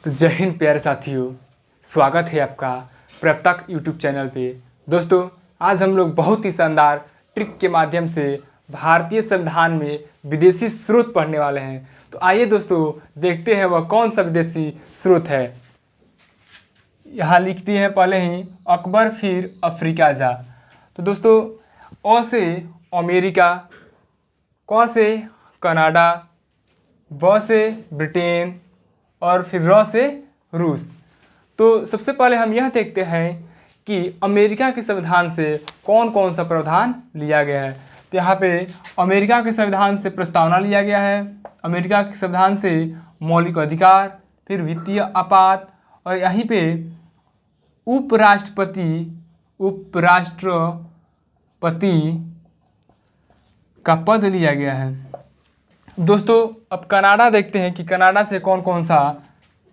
तो जय हिंद प्यारे साथियों, स्वागत है आपका प्रब यूट्यूब चैनल पे। दोस्तों, आज हम लोग बहुत ही शानदार ट्रिक के माध्यम से भारतीय संविधान में विदेशी स्रोत पढ़ने वाले हैं। तो आइए दोस्तों, देखते हैं वह कौन सा विदेशी स्रोत है। यहाँ लिखती है पहले ही, अकबर फिर अफ्रीका जा। तो दोस्तों, अ से अमेरिका, क से कनाडा, ब से ब्रिटेन और फिर र से रूस। तो सबसे पहले हम यह देखते हैं कि अमेरिका के संविधान से कौन कौन सा प्रावधान लिया गया है। तो यहाँ पे अमेरिका के संविधान से प्रस्तावना लिया गया है, अमेरिका के संविधान से मौलिक अधिकार, फिर वित्तीय आपात और यहीं पे उपराष्ट्रपति का पद लिया गया है। दोस्तों, अब कनाडा देखते हैं कि कनाडा से कौन कौन सा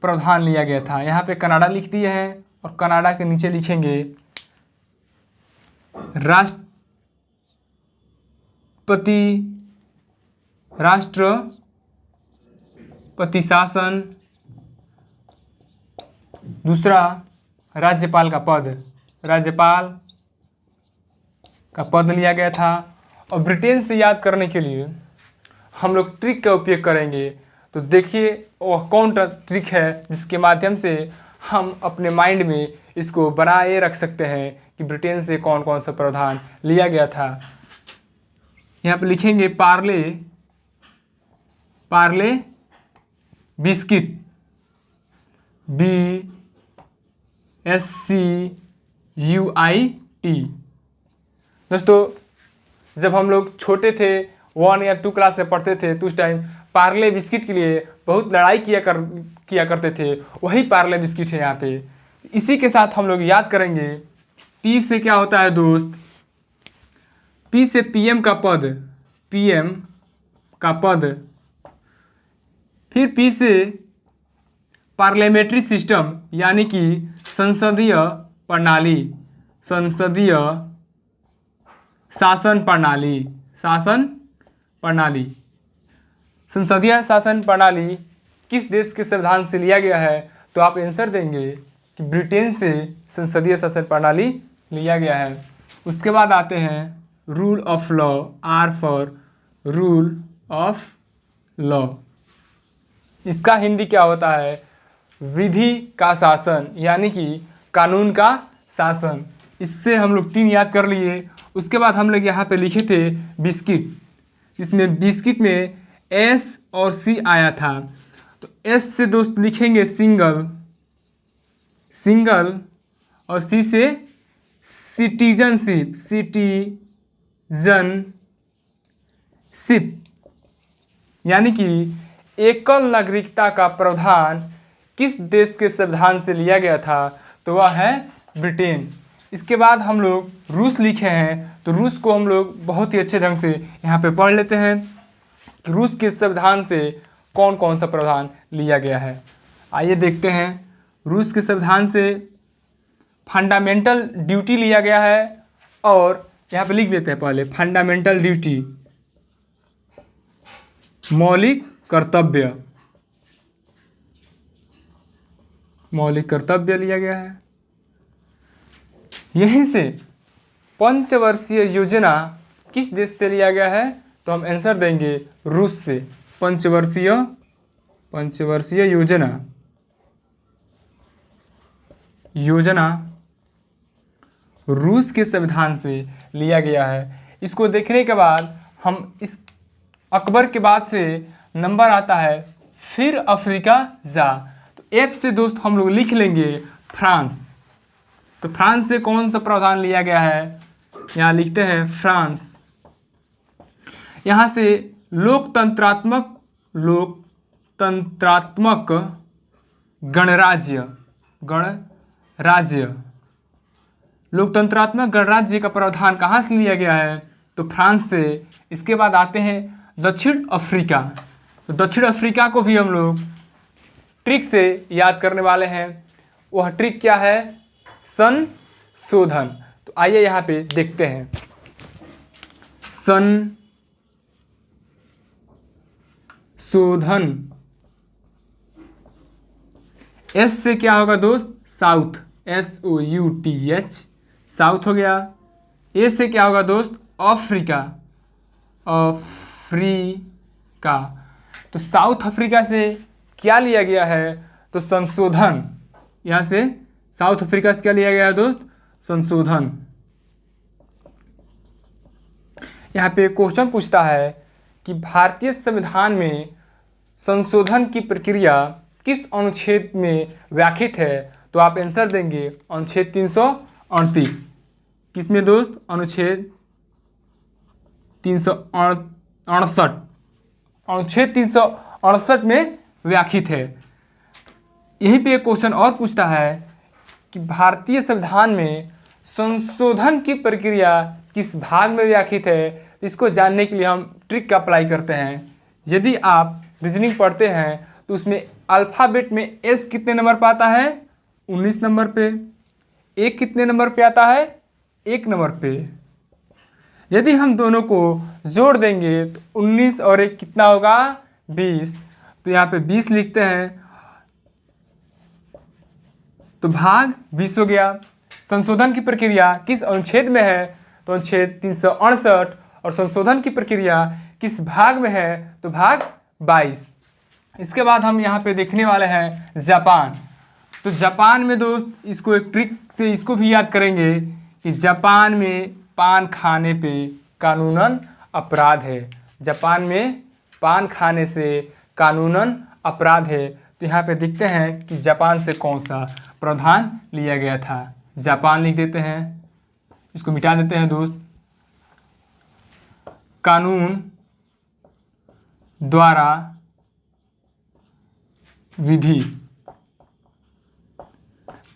प्रावधान लिया गया था। यहाँ पे कनाडा लिख दिए हैं और कनाडा के नीचे लिखेंगे राष्ट्रपति शासन। दूसरा, राज्यपाल का पद लिया गया था। और ब्रिटेन से याद करने के लिए हम लोग ट्रिक का उपयोग करेंगे। तो देखिए वह कौन सा ट्रिक है जिसके माध्यम से हम अपने माइंड में इसको बनाए रख सकते हैं कि ब्रिटेन से कौन कौन सा प्रावधान लिया गया था। यहाँ पे लिखेंगे पार्ले बिस्किट, BSCUIT। दोस्तों, जब हम लोग छोटे थे 1 या 2 क्लास में पढ़ते थे तो उस टाइम पार्ले बिस्किट के लिए बहुत लड़ाई किया करते थे। वही पार्ले बिस्किट है यहाँ पे। इसी के साथ हम लोग याद करेंगे पी से क्या होता है दोस्त। पी से पीएम का पद। फिर पी से पार्लियामेंट्री सिस्टम यानी कि संसदीय शासन प्रणाली किस देश के संविधान से लिया गया है। तो आप आंसर देंगे कि ब्रिटेन से संसदीय शासन प्रणाली लिया गया है। उसके बाद आते हैं rule of law, R for rule of law. इसका हिंदी क्या होता है? विधि का शासन यानी कि कानून का शासन। इससे हम लोग 3 याद कर लिए। उसके बाद हम लोग यहाँ पे लिखे थे बिस्किट। इसमें बिस्किट में S और C आया था। तो S से दोस्त लिखेंगे सिंगल और C से सिटीजनशिप यानी कि एकल नागरिकता का प्रावधान किस देश के संविधान से लिया गया था। तो वह है ब्रिटेन। इसके बाद हम लोग रूस लिखे हैं। तो रूस को हम लोग बहुत ही अच्छे ढंग से यहाँ पे पढ़ लेते हैं कि रूस के संविधान से कौन कौन सा प्रावधान लिया गया है। आइए देखते हैं। रूस के संविधान से फंडामेंटल ड्यूटी लिया गया है और यहाँ पे लिख देते हैं पहले फंडामेंटल ड्यूटी, मौलिक कर्तव्य लिया गया है। यहीं से पंचवर्षीय योजना किस देश से लिया गया है। तो हम आंसर देंगे रूस से। पंचवर्षीय योजना रूस के संविधान से लिया गया है। इसको देखने के बाद हम इस अकबर के बाद से नंबर आता है फिर अफ्रीका जा। तो F से दोस्त हम लोग लिख लेंगे फ्रांस। तो फ्रांस से कौन सा प्रावधान लिया गया है? यहाँ लिखते हैं फ्रांस। यहाँ से लोकतंत्रात्मक गणराज्य का प्रावधान कहाँ से लिया गया है? तो फ्रांस से। इसके बाद आते हैं दक्षिण अफ्रीका। तो दक्षिण अफ्रीका को भी हम लोग ट्रिक से याद करने वाले हैं। वह ट्रिक क्या है? संशोधन। तो आइए यहाँ पे देखते हैं। संशोधन एस से क्या होगा दोस्त? साउथ, SOUTH, साउथ हो गया। ए से क्या होगा दोस्त? Africa, Africa. तो साउथ अफ्रीका से क्या लिया गया है? तो संशोधन। यहाँ से साउथ अफ्रीका से क्या लिया गया है दोस्त? संशोधन। यहाँ पे क्वेश्चन पूछता है कि भारतीय संविधान में संशोधन की प्रक्रिया किस अनुच्छेद में व्याख्यित है? तो आप आंसर देंगे अनुच्छेद 338। किस में दोस्त? अनुच्छेद 368, अनुच्छेद 368 में व्याख्यित है। यहीं पे एक क्वेश्चन और पूछता है कि भारतीय संविधान में संशोधन की प्रक्रिया किस भाग में व्याख्यित है? इसको जानने के लिए हम ट्रिक का अप्लाई करते हैं। यदि आप रीजनिंग पढ़ते हैं तो उसमें अल्फ़ाबेट में एस कितने नंबर पर आता है? 19 नंबर पे। ए कितने नंबर पे आता है? 1 नंबर पे। यदि हम दोनों को जोड़ देंगे तो 19 और 1 कितना होगा? 20। तो यहाँ पे 20 लिखते हैं, तो भाग 20 हो गया। संशोधन की प्रक्रिया किस अनुच्छेद में है? तो अनुच्छेद 368। और संशोधन की प्रक्रिया किस भाग में है? तो भाग 22। इसके बाद हम यहाँ पे देखने वाले हैं जापान। तो जापान में दोस्त इसको एक ट्रिक से इसको भी याद करेंगे कि जापान में पान खाने पे कानूनन अपराध है। जापान में पान खाने से कानूनन अपराध है। तो यहाँ पे देखते हैं कि जापान से कौन सा प्रावधान लिया गया था। जापान लिख देते हैं, इसको मिटा देते हैं दोस्त। कानून द्वारा विधि,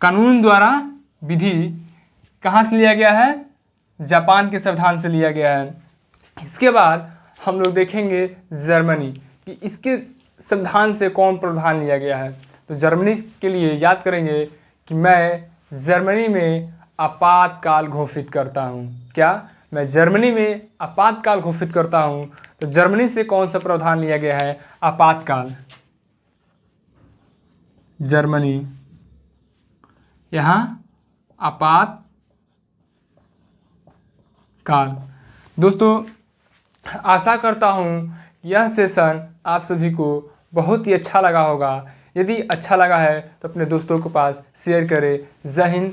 कानून द्वारा विधि कहाँ से लिया गया है? जापान के संविधान से लिया गया है। इसके बाद हम लोग देखेंगे जर्मनी कि इसके संविधान से कौन प्रावधान लिया गया है। तो जर्मनी के लिए याद करेंगे कि मैं जर्मनी में आपातकाल घोषित करता हूँ। क्या? मैं जर्मनी में आपातकाल घोषित करता हूँ। तो जर्मनी से कौन सा प्रावधान लिया गया है? आपातकाल। जर्मनी, यहाँ आपातकाल। दोस्तों आशा करता हूँ यह सेशन आप सभी को बहुत ही अच्छा लगा होगा। यदि अच्छा लगा है तो अपने दोस्तों के पास शेयर करें। जय हिंद।